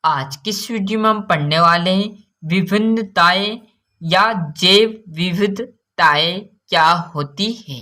आज की इस वीडियो में हम पढ़ने वाले हैं विभिन्नताएं या जैव विविधताएं क्या होती है।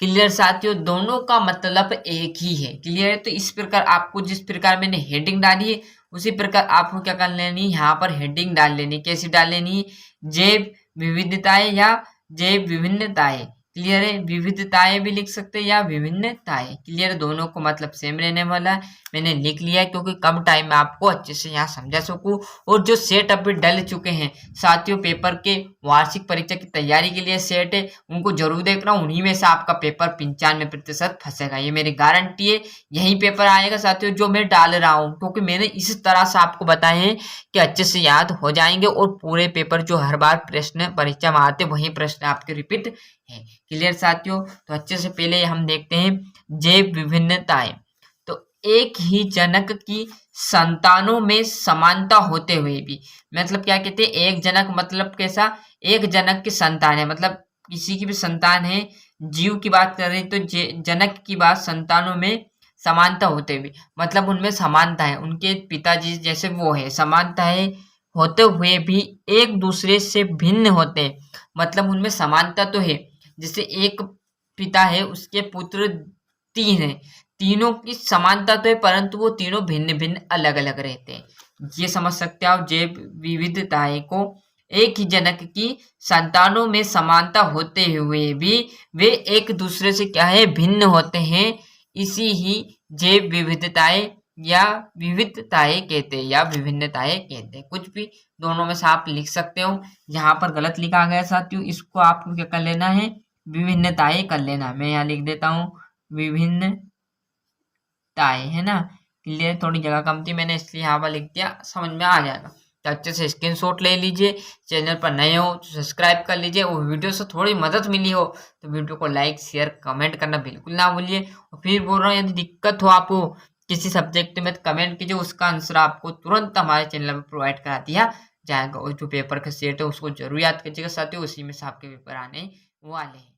क्लियर साथियों, दोनों का मतलब एक ही है। क्लियर है। तो इस प्रकार आपको जिस प्रकार मैंने हेडिंग डाली है उसी प्रकार आपको क्या कर लेनी है, यहाँ पर हेडिंग डाल लेनी। कैसी डाल लेनी है? जैव विविधताएं या जैव विभिन्नताएं। क्लियर है। विविधताएं भी लिख सकते हैं या विभिन्नताएं। क्लियर, दोनों को मतलब सेम रहने वाला है। मैंने लिख लिया है क्योंकि कम टाइम में आपको अच्छे से यहाँ समझा सकूं। और जो सेट अभी डल चुके हैं साथियों, पेपर के वार्षिक परीक्षा की तैयारी के लिए सेट है, उनको जरूर देखना। उन्हीं में से आपका पेपर 95% फंसेगा, ये मेरी गारंटी है। यही पेपर आएगा साथियों जो मैं डाल रहा हूँ, क्योंकि मैंने इस तरह से आपको बताए हैं कि अच्छे से याद हो जाएंगे। और पूरे पेपर जो हर बार प्रश्न परीक्षा में आते वही प्रश्न आपके रिपीट है। क्लियर साथियों, तो अच्छे से पहले हम देखते हैं जैव विभिन्नताएं। तो एक ही जनक की संतानों में समानता होते हुए भी, मतलब क्या कहते हैं, एक जनक मतलब कैसा, एक जनक की संतान है, मतलब किसी की भी संतान है। जीव की बात कर रहे हैं तो जनक की बात संतानों में समानता होते हुए, मतलब उनमें समानता है, उनके पिताजी जैसे वो है, समानता है होते हुए भी एक दूसरे से भिन्न होते हैं। मतलब उनमें समानता तो है, जैसे एक पिता है उसके पुत्र 3 है, तीनों की समानता तो है परंतु वो तीनों भिन्न भिन्न अलग अलग रहते हैं। ये समझ सकते हो आप जैव विविधताएं को। एक ही जनक की संतानों में समानता होते हुए भी वे एक दूसरे से क्या है, भिन्न होते हैं। इसी ही जैव विविधताएं या विविधताएं कहते हैं या विभिन्नताएं कहते हैं। कुछ भी दोनों में से आप लिख सकते हो। यहाँ पर गलत लिखा गया साथियों, इसको आपको क्या कर लेना है, विभिन्नताएं कर लेना। मैं यहाँ लिख देता हूँ विभिन्नताएं, है ना। क्लियर, थोड़ी जगह कम थी मैंने इसलिए यहाँ पर लिख दिया, समझ में आ जाएगा। तो अच्छे से स्क्रीनशॉट ले लीजिए। चैनल पर नए हो तो सब्सक्राइब कर लीजिए। और वीडियो से थोड़ी मदद मिली हो तो वीडियो को लाइक शेयर कमेंट करना बिल्कुल ना भूलिए। और फिर बोल रहा हूँ, यदि दिक्कत हो आपको किसी सब्जेक्ट में तो कमेंट कीजिए, उसका आंसर आपको तुरंत हमारे चैनल पर प्रोवाइड करा दिया जाएगा। और जो पेपर का सेट है उसको जरूर याद कीजिएगा साथियों, उसी में से आपके पेपर आने वाले हैं।